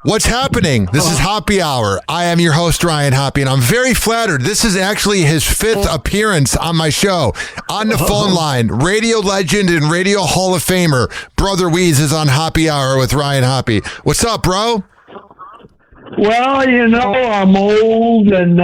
What's happening? This is Hoppe Hour. I am your host, Ryan Hoppe, and I'm very flattered. This is actually his 5th appearance on my show. On the phone line, radio legend and radio Hall of Famer, Brother Wease is on Hoppe Hour with Ryan Hoppe. What's up, bro? Well, I'm old and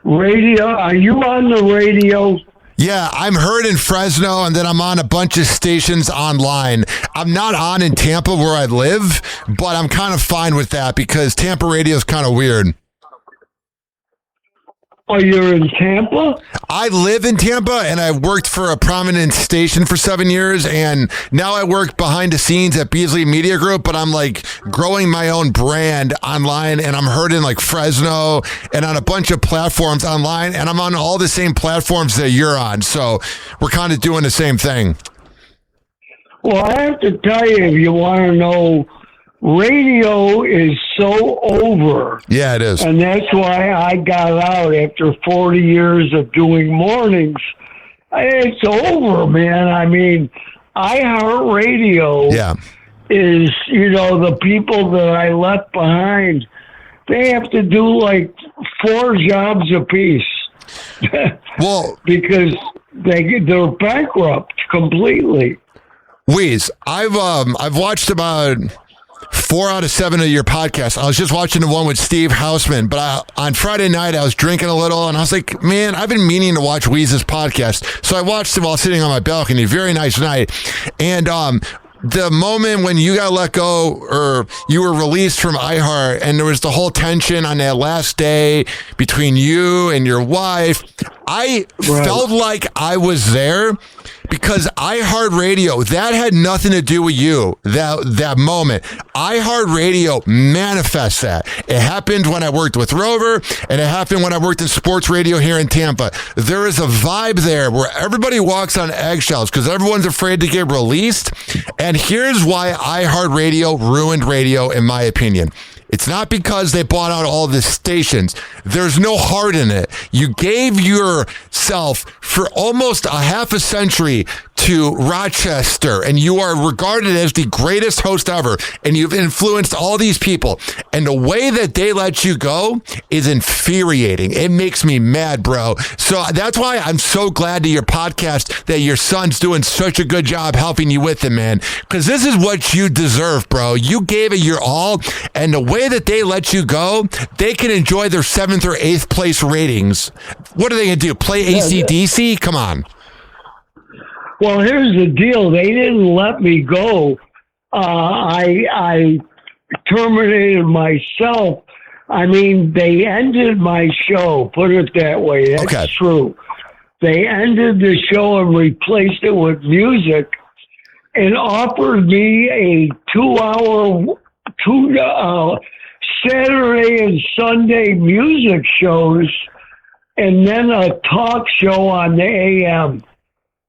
radio. Are you on the radio? Yeah, I'm heard in Fresno, and then I'm on a bunch of stations online. I'm not on in Tampa where I live, but I'm kind of fine with that because Tampa radio is kind of weird. Oh, you're in Tampa? I live in Tampa, and I worked for a prominent station for 7 years, and now I work behind the scenes at Beasley Media Group, but I'm like growing my own brand online, and I'm heard in like Fresno and on a bunch of platforms online, and I'm on all the same platforms that you're on, so we're kind of doing the same thing. Well, I have to tell you, if you want to know, radio is so over. Yeah, it is. And that's why I got out after 40 years of doing mornings. It's over, man. I mean, iHeartRadio is, the people that I left behind, they have to do like 4 jobs apiece. Well, because they're bankrupt completely. Wease, I've watched about 4 out of 7 of your podcasts. I was just watching the one with Steve Hausman, but on Friday night I was drinking a little and I was like, man, I've been meaning to watch Wease's podcast. So I watched it while sitting on my balcony. Very nice night. And the moment when you got let go or you were released from iHeart and there was the whole tension on that last day between you and your wife, I felt like I was there. Because iHeartRadio, that had nothing to do with you, that moment. iHeartRadio manifests that. It happened when I worked with Rover, and it happened when I worked in sports radio here in Tampa. There is a vibe there where everybody walks on eggshells because everyone's afraid to get released. And here's why iHeartRadio ruined radio, in my opinion. It's not because they bought out all the stations. There's no heart in it. You gave yourself for almost a half a century to Rochester, and you are regarded as the greatest host ever, and you've influenced all these people. And the way that they let you go is infuriating. It makes me mad, bro. So that's why I'm so glad to your podcast that your son's doing such a good job helping you with it, man. Because this is what you deserve, bro. You gave it your all, and the way that they let you go, they can enjoy their 7th or 8th place ratings. What are they going to do? Play AC/DC? Come on. Well, here's the deal. They didn't let me go. I terminated myself. I mean, they ended my show. Put it that way. That's true. They ended the show and replaced it with music and offered me a 2-hour Saturday and Sunday music shows and then a talk show on the AM.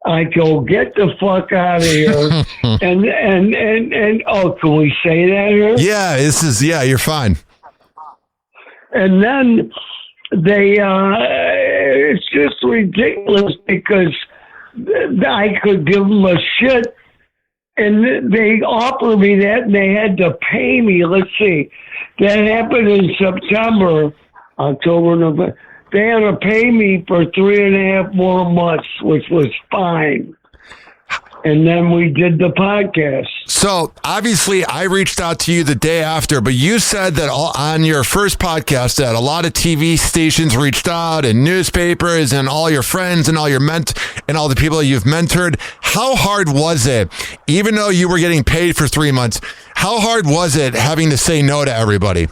I go, get the fuck out of here. and can we say that here? Yeah, you're fine. And then it's just ridiculous because I could give them a shit. And they offered me that, and they had to pay me. Let's see. That happened in September, October, November. They had to pay me for 3.5 more months, which was fine. And then we did the podcast. So, obviously, I reached out to you the day after, but you said that on your first podcast that a lot of TV stations reached out and newspapers and all your friends and all your and all the people you've mentored. How hard was it, even though you were getting paid for 3 months, how hard was it having to say no to everybody?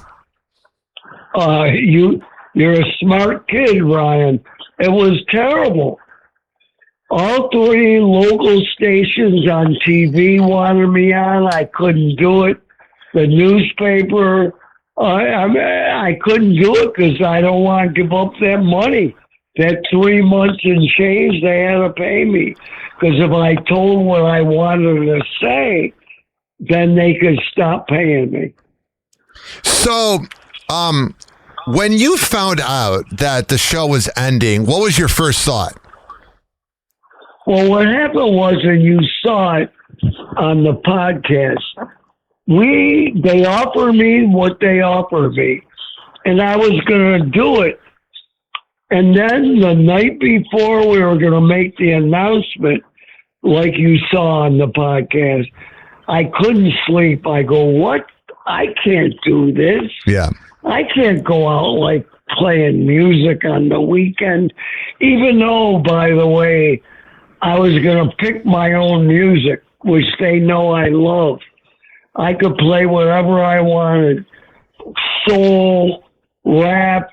You're a smart kid, Ryan. It was terrible. All 3 local stations on TV wanted me on. I couldn't do it. The newspaper, I couldn't do it because I don't want to give up that money. That 3 months and change, they had to pay me. Because if I told what I wanted to say, then they could stop paying me. So, when you found out that the show was ending, what was your first thought? Well, what happened was, and you saw it on the podcast, they offered me what they offered me, and I was going to do it. And then the night before we were going to make the announcement, like you saw on the podcast, I couldn't sleep. I go, what? I can't do this. Yeah. I can't go out like playing music on the weekend, even though, by the way, I was going to pick my own music, which they know I love. I could play whatever I wanted, soul, rap,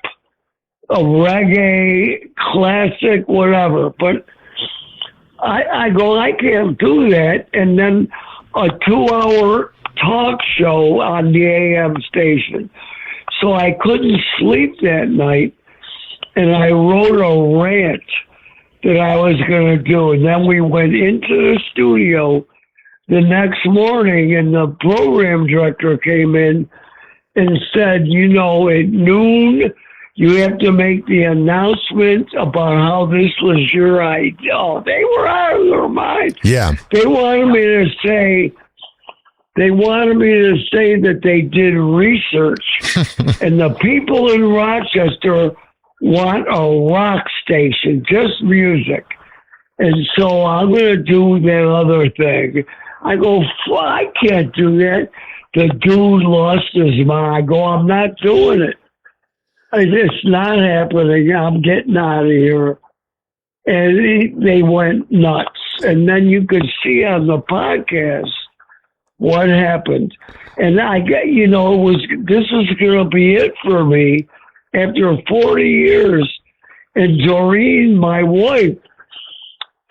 reggae, classic, whatever. But I go, I can't do that. And then a 2-hour talk show on the AM station. So I couldn't sleep that night. And I wrote a rant that I was going to do. And then we went into the studio the next morning, and the program director came in and said, you know, at noon, you have to make the announcement about how this was your idea. Oh, they were out of their mind. Yeah. They wanted me to say that they did research, and the people in Rochester want a rock station, just music. And so I'm going to do that other thing. I go, I can't do that. The dude lost his mind. I go, I'm not doing it. It's not happening. I'm getting out of here. And they went nuts. And then you could see on the podcast what happened. And I got, you know, this was going to be it for me after 40 years. And Doreen, my wife,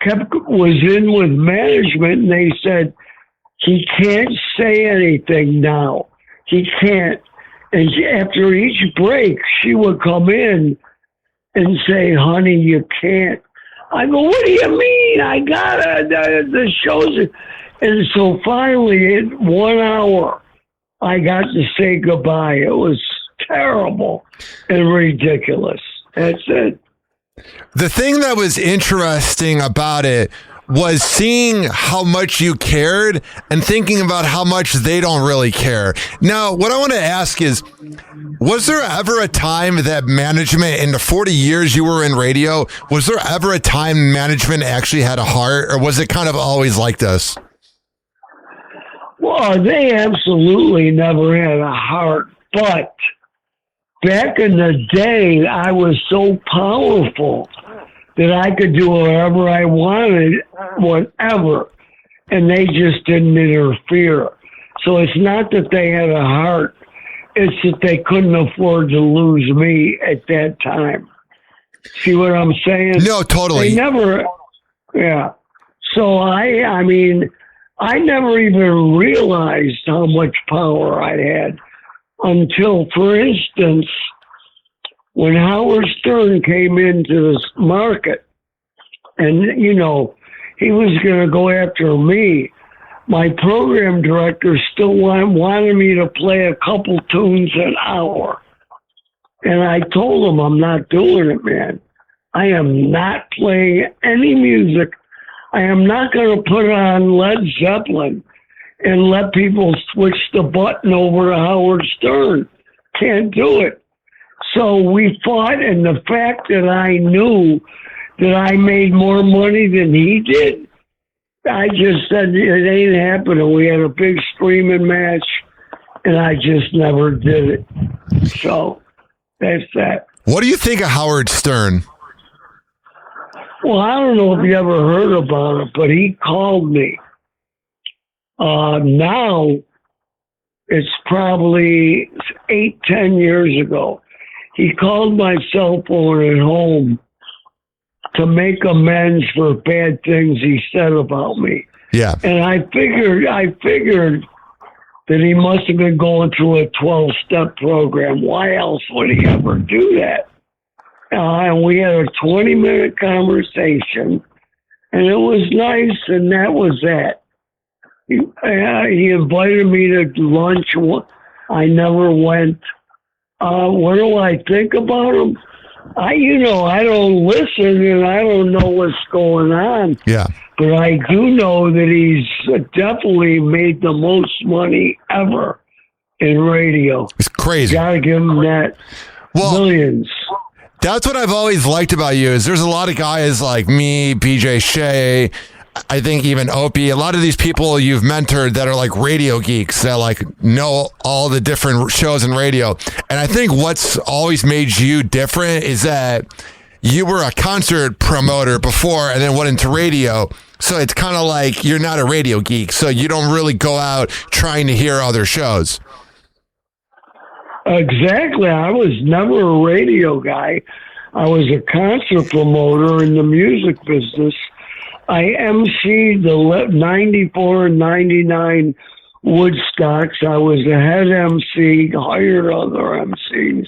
was in with management, and they said, he can't say anything now. He can't. And after each break, she would come in and say, honey, you can't. I go, what do you mean? I got the shows. And so finally, in 1 hour, I got to say goodbye. It was terrible and ridiculous. That's it. The thing that was interesting about it was seeing how much you cared and thinking about how much they don't really care. Now, what I want to ask is, was there ever a time that management, in the 40 years you were in radio, was there ever a time management actually had a heart, or was it kind of always like this? Well, they absolutely never had a heart, but back in the day, I was so powerful that I could do whatever I wanted, whatever, and they just didn't interfere. So it's not that they had a heart, it's that they couldn't afford to lose me at that time. See what I'm saying? No, totally. They never, yeah. So I mean, I never even realized how much power I had until, for instance, when Howard Stern came into this market, and, you know, he was going to go after me, my program director still wanted me to play a couple tunes an hour. And I told him, I'm not doing it, man. I am not playing any music. I am not going to put on Led Zeppelin and let people switch the button over to Howard Stern. Can't do it. So we fought, and the fact that I knew that I made more money than he did, I just said, it ain't happening. We had a big screaming match, and I just never did it. So that's that. What do you think of Howard Stern? Well, I don't know if you ever heard about it, but he called me. Now, it's probably 8-10 years ago. He called my cell phone at home to make amends for bad things he said about me. Yeah. And I figured that he must have been going through a 12-step program. Why else would he ever do that? And we had a 20-minute conversation, and it was nice, and that was that. He invited me to lunch. I never went. What do I think about him? I don't listen and I don't know what's going on. Yeah. But I do know that he's definitely made the most money ever in radio. It's crazy. Gotta give him that. Millions. That's what I've always liked about you is there's a lot of guys like me, BJ Shea, I think even Opie, a lot of these people you've mentored that are like radio geeks that like know all the different shows in radio. And I think what's always made you different is that you were a concert promoter before and then went into radio. So it's kind of like you're not a radio geek. So you don't really go out trying to hear other shows. Exactly. I was never a radio guy. I was a concert promoter in the music business. I emceed the 94 and 99 Woodstocks. I was the head MC, hired other MCs.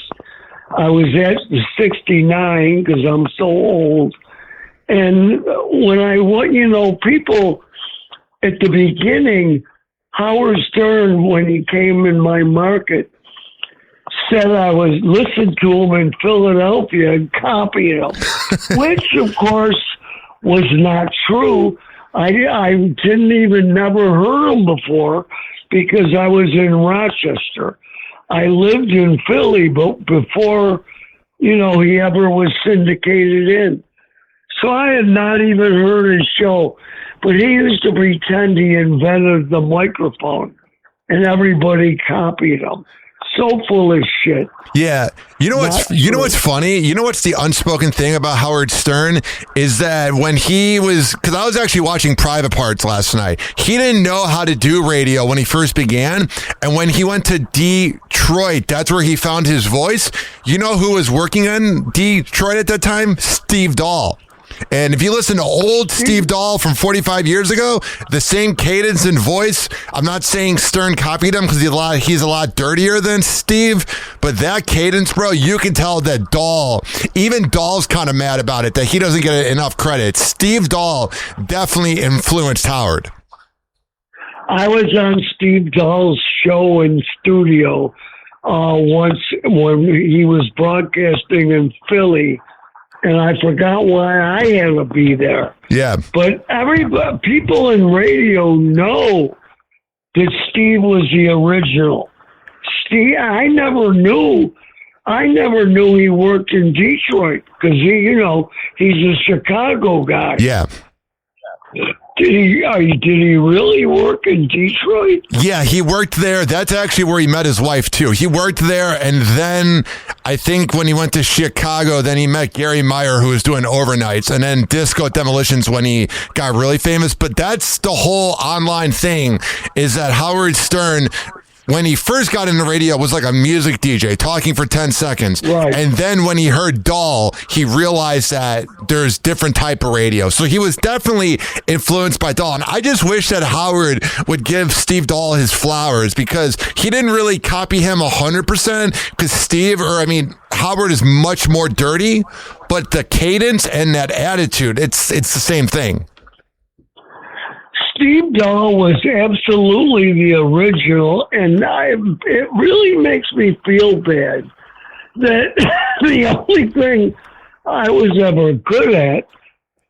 I was at the 69 because I'm so old. And when I went, people at the beginning, Howard Stern, when he came in my market, said I was listening to him in Philadelphia and copying him, which of course was not true. I didn't even never heard him before because I was in Rochester. I lived in Philly, but before, he ever was syndicated in. So I had not even heard his show, but he used to pretend he invented the microphone and everybody copied him. So full of shit. Yeah. What's funny? You know what's the unspoken thing about Howard Stern is that when he was, because I was actually watching Private Parts last night, he didn't know how to do radio when he first began. And when he went to Detroit, that's where he found his voice. You know who was working in Detroit at that time? Steve Dahl. And if you listen to old Steve Dahl from 45 years ago, the same cadence and voice, I'm not saying Stern copied him because he's a lot dirtier than Steve, but that cadence, bro, you can tell that even Dahl's kind of mad about it, that he doesn't get enough credit. Steve Dahl definitely influenced Howard. I was on Steve Dahl's show in studio once when he was broadcasting in Philly. And I forgot why I had to be there. Yeah. But people in radio know that Steve was the original. Steve, I never knew he worked in Detroit because he's a Chicago guy. Yeah. Did he really work in Detroit? Yeah, he worked there. That's actually where he met his wife, too. He worked there, and then I think when he went to Chicago, then he met Gary Meyer, who was doing overnights, and then Disco Demolitions when he got really famous. But that's the whole online thing, is that Howard Stern, when he first got into radio, was like a music DJ talking for 10 seconds. Right. And then when he heard Dahl, he realized that there's different type of radio. So he was definitely influenced by Dahl. And I just wish that Howard would give Steve Dahl his flowers because he didn't really copy him 100% because Howard is much more dirty, but the cadence and that attitude, it's the same thing. Steve Dahl was absolutely the original, and it really makes me feel bad that the only thing I was ever good at,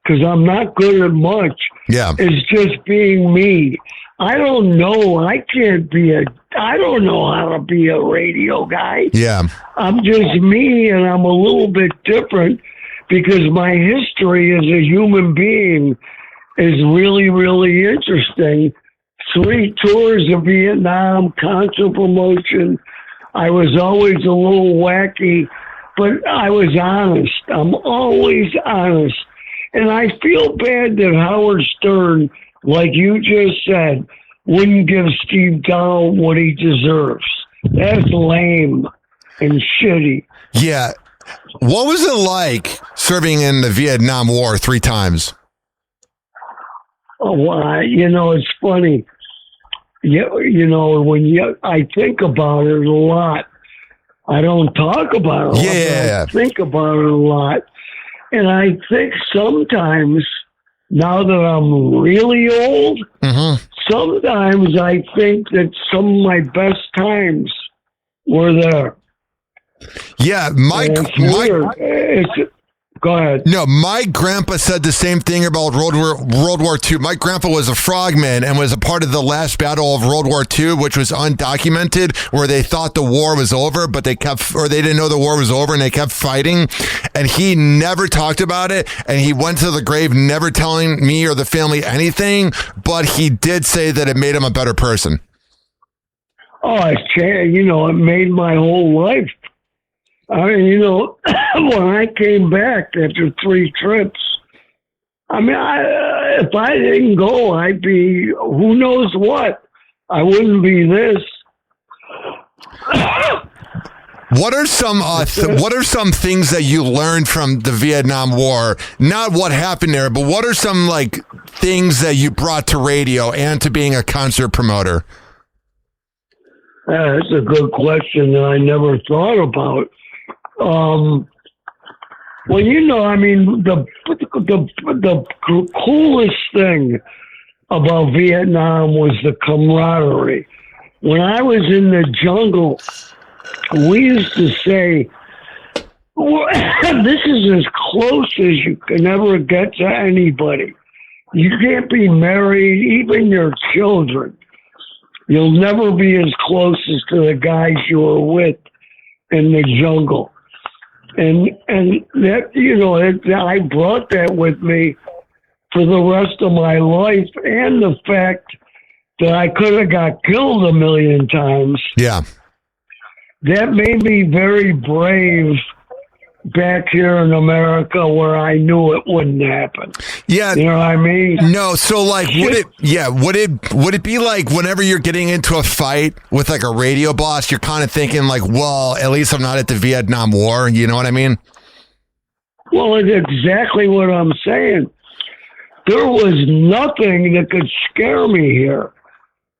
because I'm not good at much, is just being me. I don't know. I don't know how to be a radio guy. Yeah. I'm just me, and I'm a little bit different because my history as a human being is really, really interesting. 3 tours of Vietnam, concert promotion. I was always a little wacky, but I was honest. I'm always honest. And I feel bad that Howard Stern, like you just said, wouldn't give Steve Dahl what he deserves. That's lame and shitty. Yeah. What was it like serving in the Vietnam War 3 times? Oh, it's funny. I think about it a lot. I don't talk about it a lot. Yeah. I think about it a lot. And I think sometimes, now that I'm really old, sometimes I think that some of my best times were there. Yeah, It's weird. Go ahead. No, my grandpa said the same thing about World War II. My grandpa was a frogman and was a part of the last battle of World War II, which was undocumented, where they thought the war was over, but they didn't know the war was over, and they kept fighting. And he never talked about it, and he went to the grave never telling me or the family anything, but he did say that it made him a better person. Oh, it made my whole life. I mean, when I came back after 3 trips, I mean, if I didn't go, I'd be who knows what. I wouldn't be this. What are some things that you learned from the Vietnam War? Not what happened there, but what are some things that you brought to radio and to being a concert promoter? That's a good question that I never thought about. Well, I mean, the coolest thing about Vietnam was the camaraderie. When I was in the jungle, we used to say, this is as close as you can ever get to anybody. You can't be married, even your children. You'll never be as close as to the guys you were with in the jungle. And that, I brought that with me for the rest of my life, and the fact that I could have got killed a million times. Yeah. That made me very brave back here in America, where I knew it wouldn't happen. Yeah. You know what I mean? No, so would it be like whenever you're getting into a fight with a radio boss, you're kind of thinking well, at least I'm not at the Vietnam War, you know what I mean? Well, it's exactly what I'm saying. There was nothing that could scare me here.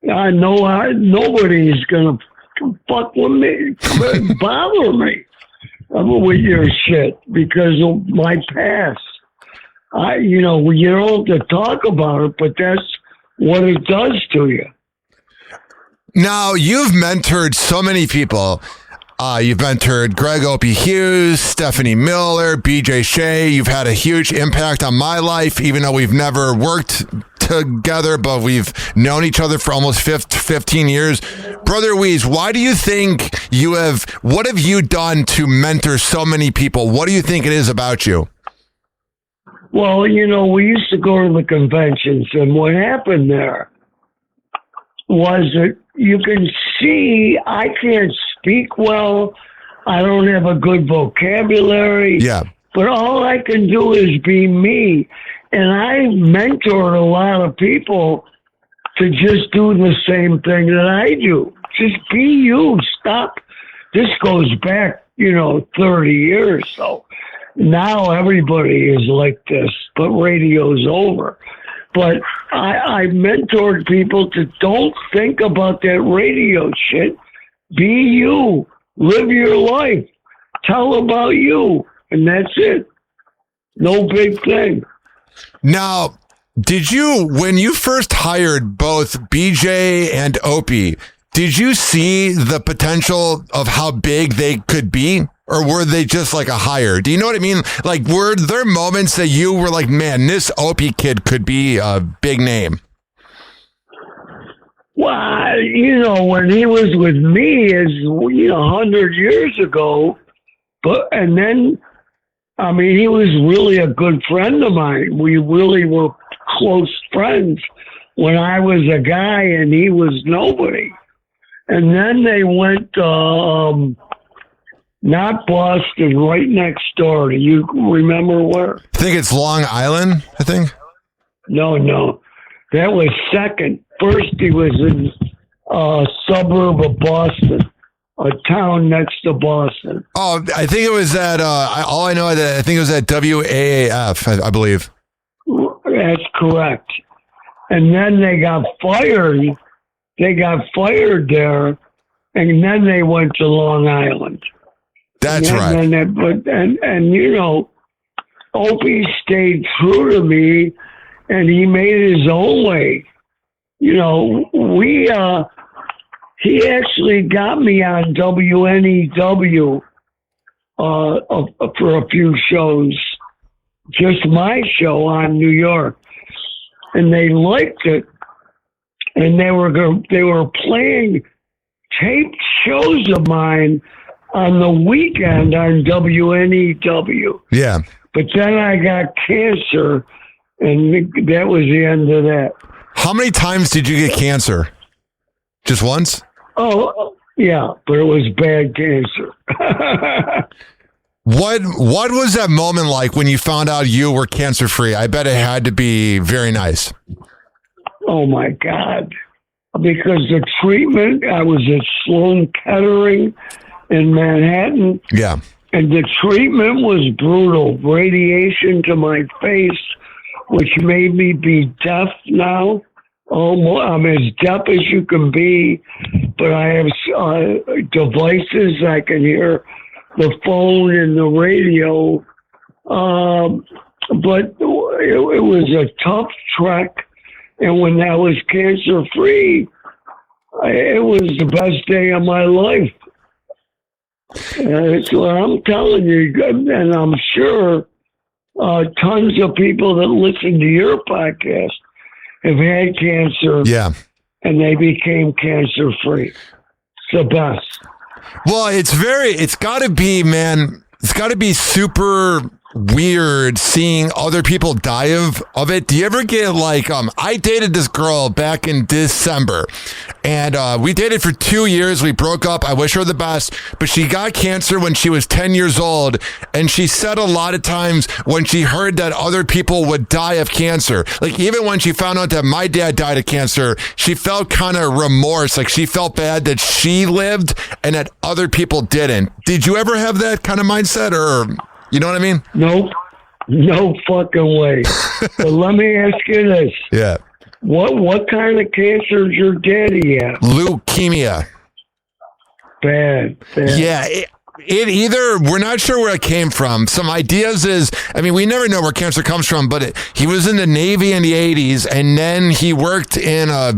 I know nobody's going to fuck with me, bother me with your shit because of my past. You don't have to talk about it, but that's what it does to you. Now, you've mentored so many people. You've mentored Greg Opie Hughes, Stephanie Miller, BJ Shea. You've had a huge impact on my life, even though we've never worked together, but we've known each other for almost 15 years. Brother Wease, why do you think what have you done to mentor so many people? What do you think it is about you? Well, we used to go to the conventions, and what happened there was that you can see I can't speak well. I don't have a good vocabulary. Yeah. But all I can do is be me. And I mentored a lot of people to just do the same thing that I do. Just be you. Stop. This goes back, 30 years. So now everybody is like this, but radio's over. But I mentored people to don't think about that radio shit. Be you. Live your life. Tell about you. And that's it. No big thing. Now, when you first hired both BJ and Opie, did you see the potential of how big they could be? Or were they just like a hire? Do you know what I mean? Were there moments that you were like, man, this Opie kid could be a big name? Well, when he was with me 100 years ago, and then, he was really a good friend of mine. We really were close friends when I was a guy and he was nobody. And then they went, not Boston, right next door. Do you remember where? I think it's Long Island, I think. No. That was second. First, he was in a suburb of Boston, a town next to Boston. Oh, I think it was at, all I know is that I think it was at WAAF, I believe. That's correct. And then they got fired. They got fired there, and then they went to Long Island. That's right. Opie stayed true to me, and he made his own way. He actually got me on WNEW for a few shows, just my show on New York, and they liked it, and they were playing taped shows of mine on the weekend on WNEW. Yeah. But then I got cancer, and that was the end of that. How many times did you get cancer? Just once? Oh, yeah, but it was bad cancer. What was that moment like when you found out you were cancer-free? I bet it had to be very nice. Oh, my God. Because the treatment, I was at Sloan Kettering in Manhattan. Yeah. And the treatment was brutal. Radiation to my face, which made me be deaf now. I'm as deaf as you can be, but I have devices. I can hear the phone and the radio. But it was a tough trek. And when I was cancer-free, it was the best day of my life. So I'm telling you, and I'm sure tons of people that listen to your podcast have had cancer, yeah, and they became cancer-free. It's the best. Well, it's got to be, man, it's got to be super weird seeing other people die of it. Do you ever get like, I dated this girl back in December, and we dated for 2 years. We broke up. I wish her the best, but she got cancer when she was 10 years old. And she said a lot of times when she heard that other people would die of cancer, like even when she found out that my dad died of cancer, she felt kind of remorse. Like she felt bad that she lived and that other people didn't. Did you ever have that kind of mindset, or you know what I mean? Nope. No fucking way. But let me ask you this. Yeah. What kind of cancer did your daddy have? Leukemia. Bad. Yeah. It either, we're not sure where it came from. Some ideas is, I mean, we never know where cancer comes from, but he was in the Navy in the 80s, and then he worked in a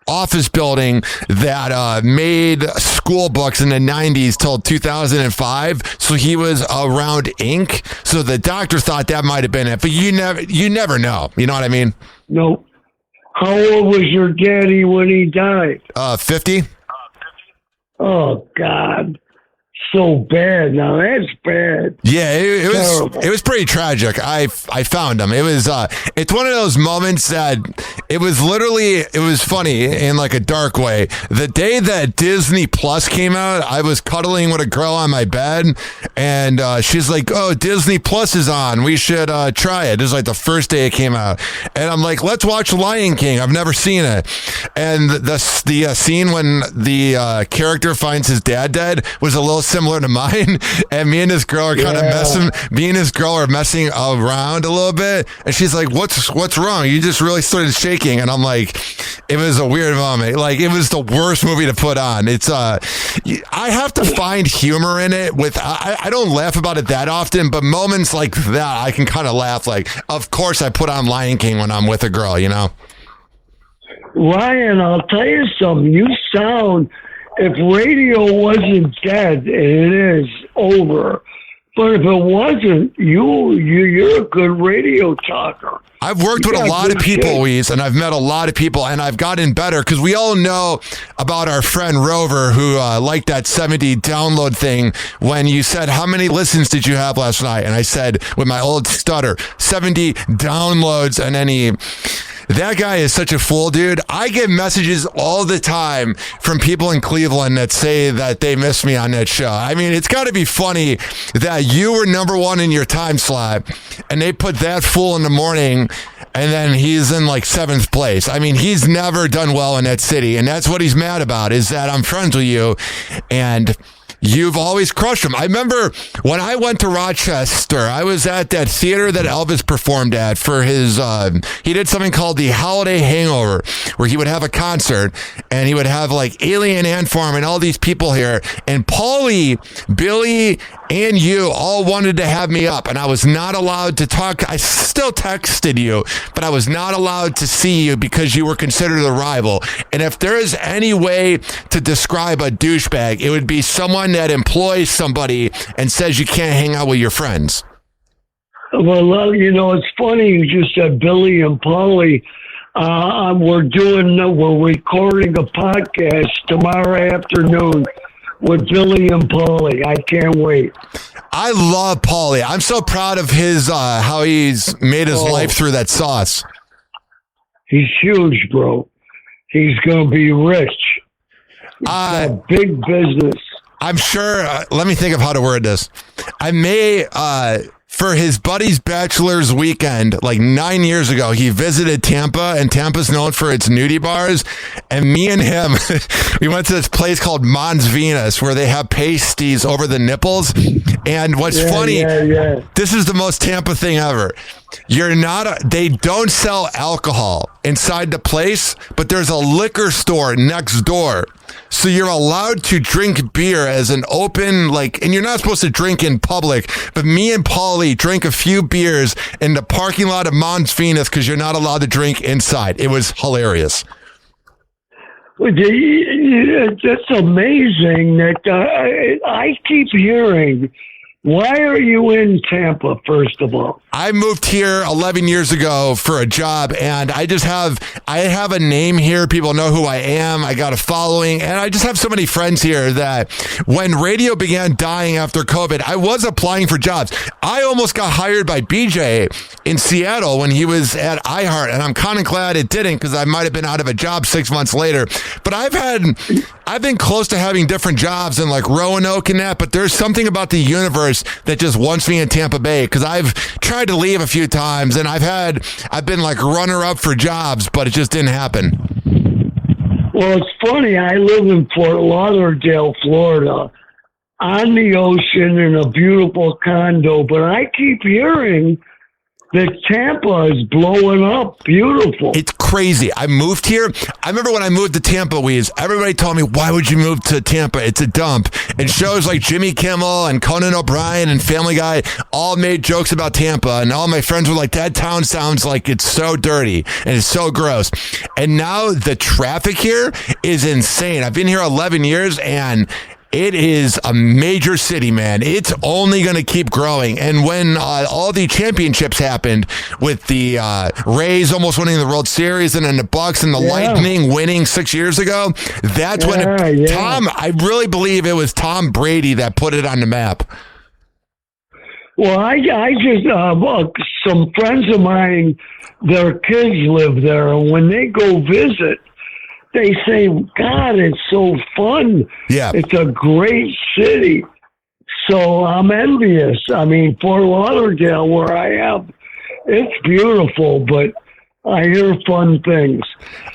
office building that made school books in the 90s till 2005. So he was around ink. So the doctor thought that might have been it, but you never know. You know what I mean? Nope. How old was your daddy when he died? 50. Oh, God. So bad. Now that's bad. Yeah, it was pretty tragic. I found him. It was it's one of those moments that it was funny in like a dark way. The day that Disney Plus came out, I was cuddling with a girl on my bed, and she's like, "Oh, Disney Plus is on. We should try it." This is like the first day it came out, and I'm like, "Let's watch Lion King. I've never seen it." And the scene when the character finds his dad dead was a little similar to mine, and me and this girl are kind of messing around a little bit, and she's like, what's wrong? You just really started shaking. And I'm like, it was a weird moment. Like, it was the worst movie to put on. It's I have to find humor in it. I don't laugh about it that often, but moments like that I can kind of laugh. Like, of course I put on Lion King when I'm with a girl, you know. Ryan, I'll tell you something. You sound, if radio wasn't dead, and it is over, but if it wasn't, you're a good radio talker. I've worked with a lot of people, Wease, and I've met a lot of people, and I've gotten better because we all know about our friend Rover who liked that 70 download thing when you said, "How many listens did you have last night?" And I said, with my old stutter, 70 downloads, and then that guy is such a fool, dude. I get messages all the time from people in Cleveland that say that they miss me on that show. I mean, it's got to be funny that you were number one in your time slot, and they put that fool in the morning, and then he's in like 7th place. I mean, he's never done well in that city, and that's what he's mad about, is that I'm friends with you, and you've always crushed him. I remember when I went to Rochester, I was at that theater that Elvis performed at for his, he did something called the Holiday Hangover, where he would have a concert and he would have like Alien Ant Farm and all these people here. And Paulie, Billy, and you all wanted to have me up, and I was not allowed to talk. I still texted you, but I was not allowed to see you because you were considered a rival. And if there is any way to describe a douchebag, it would be someone one that employs somebody and says you can't hang out with your friends. Well, it's funny you just said Billy and Paulie. We're recording a podcast tomorrow afternoon with Billy and Paulie. I can't wait. I love Paulie. I'm so proud of his how he's made his life through that sauce. He's huge, bro. He's going to be rich. A big business. I'm sure. Let me think of how to word this. I may, for his buddy's bachelor's weekend, like 9 years ago, he visited Tampa, and Tampa's known for its nudie bars. And me and him, we went to this place called Mons Venus, where they have pasties over the nipples. And what's funny, this is the most Tampa thing ever. They don't sell alcohol inside the place, but there's a liquor store next door. So you're allowed to drink beer as an open, and you're not supposed to drink in public, but me and Paulie drank a few beers in the parking lot of Mons Venus because you're not allowed to drink inside. It was hilarious. It's amazing that I keep hearing. Why are you in Tampa, first of all? I moved here 11 years ago for a job, and I have a name here. People know who I am. I got a following, and I just have so many friends here that when radio began dying after COVID, I was applying for jobs. I almost got hired by BJ in Seattle when he was at iHeart, and I'm kind of glad it didn't because I might have been out of a job 6 months later. But I've been close to having different jobs in Roanoke and that, but there's something about the universe that just wants me in Tampa Bay because I've tried to leave a few times and I've been runner up for jobs, but it just didn't happen. Well, it's funny. I live in Fort Lauderdale, Florida, on the ocean in a beautiful condo, but I keep hearing that Tampa is blowing up. Beautiful. It's crazy. I moved here. I remember when I moved to Tampa, Wease, everybody told me, why would you move to Tampa? It's a dump. And shows like Jimmy Kimmel and Conan O'Brien and Family Guy all made jokes about Tampa. And all my friends were like, that town sounds like it's so dirty and it's so gross. And now the traffic here is insane. I've been here 11 years and it is a major city, man. It's only going to keep growing. And when all the championships happened with the Rays almost winning the World Series and then the Bucks and the Lightning winning 6 years ago, that's when I really believe it was Tom Brady that put it on the map. Well, I just, some friends of mine, their kids live there. And when they go visit, they say, God, it's so fun. Yeah. It's a great city. So I'm envious. I mean, Fort Lauderdale, where I am, it's beautiful, but I hear fun things.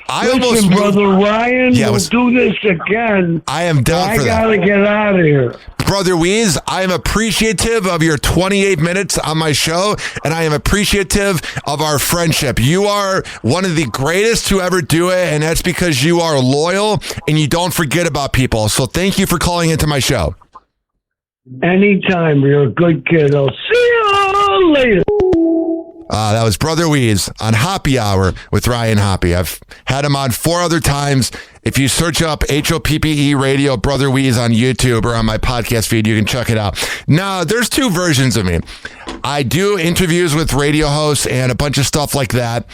Brother Ryan, we'll do this again. I am down for that. I got to get out of here. Brother Wease, I am appreciative of your 28 minutes on my show, and I am appreciative of our friendship. You are one of the greatest to ever do it, and that's because you are loyal and you don't forget about people. So thank you for calling into my show. Anytime. You're a good kid. I'll see you later. That was Brother Wease on Hoppe Hour with Ryan Hoppe. I've had him on 4 other times. If you search up HOPPE Radio Brother Wease on YouTube or on my podcast feed, you can check it out. Now, there's 2 versions of me. I do interviews with radio hosts and a bunch of stuff like that.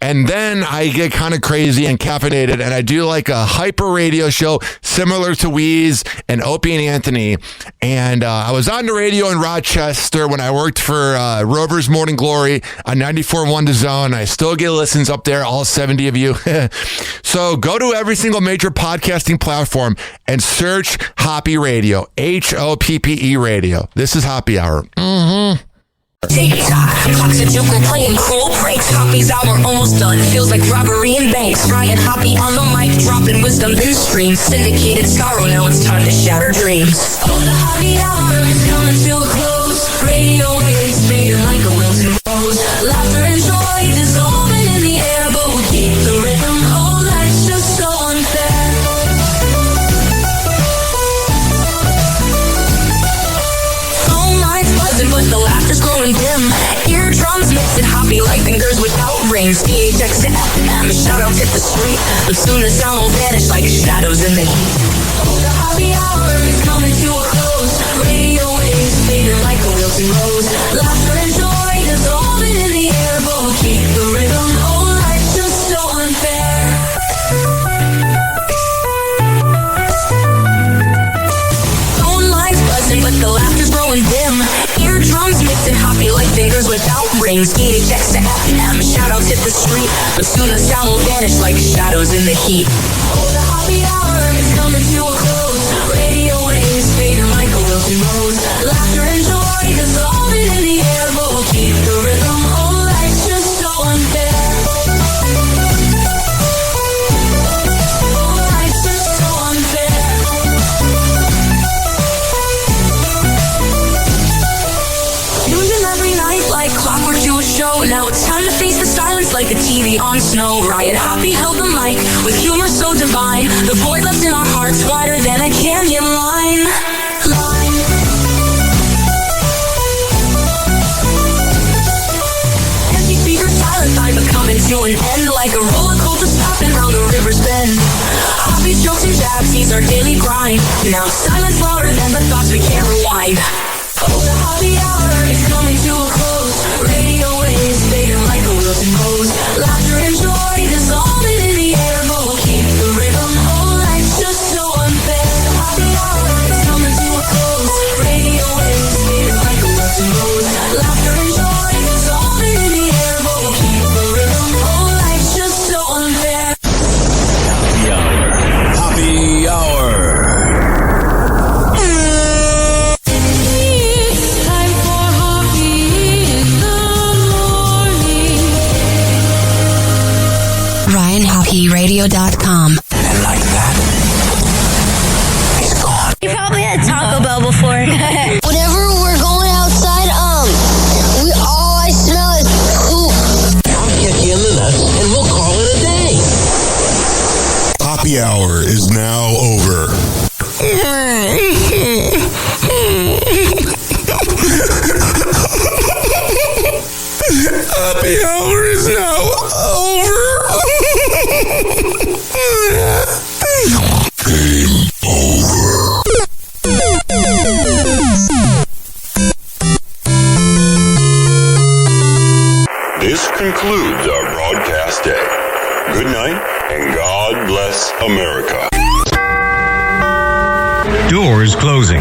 And then I get kind of crazy and caffeinated, and I do like a hyper radio show similar to Wease and Opie and Anthony. And I was on the radio in Rochester when I worked for Rover's Morning Glory on 94.1 The Zone. I still get listens up there, all 70 of you. So go to every single major podcasting platform and search Hoppe Radio, HOPPE Radio. This is Hoppe Hour. Mm-hmm. TikTok, clocks are juking, playing cruel pranks. Hoppe's hour almost done. Feels like robbery in banks. Ryan Hoppe on the mic, dropping wisdom in streams. Syndicated sorrow, now it's time to shatter dreams. Oh, the Hoppe hour is coming to a close. Radio waves fading like a wilted rose. Laughter and joy dissolving in the air, but we keep the rhythm. Oh, that's just so unfair. Phone lines buzzing, but the laughter's growing dim. Eardrums mixing Hoppe like fingers without rings. DHX to FM, shout out to the street. But soon the sound will vanish like shadows in the heat. Oh, the Hoppe happy hour is coming to a close. Radio waves fading like a wilting rose. Laughter and joy dissolving in the air, but we'll keep the rhythm. Oh, life's just so unfair. Phone lines buzzing, but the laughter's growing dim. Eardrums mixing happy like fingers without rings. EHX to FM, shoutouts hit the street, but soon the sound will vanish like shadows in the heat. Oh, the happy hour is coming to a close. Radio waves fading like a wilting rose. Laughter and joy dissolving in the air, but we'll keep the rhythm. Oh, life's just so unfair. Oh, life's just so unfair. Tuned in every night like clockwork to a show. Now it's time to face the silence like a TV on snow. Riot Happy held the mic with humor so divine. The void left in our hearts wider than a canyon line. Empty speakers silent, I become into an end like a roller coaster stopping round the river's bend. Happy jokes and jabs, these our daily grind. Now silence louder than the thoughts we can't rewind. Oh, the happy hour is coming to a close. Radio waves fading like a wilting rose. Laughter and joy dissolving in the air, but we'll keep the rhythm. Oh, life's just so unfair. The happy hour is coming to a close. Radio waves fading like a wilting rose. Laughter and joy dissolving in the air, but we'll keep the rhythm. Oh, life's just so unfair. Happy hour. RyanHoppyRadio.com. And like that, he's gone. You probably had Taco Bell before. Whenever we're going outside, all I smell is poop. I'll kick you in the nuts and we'll call it a day. Happy hour is now over. Happy hour is now over. Game over. This concludes our broadcast day. Good night and God bless America. Doors closing.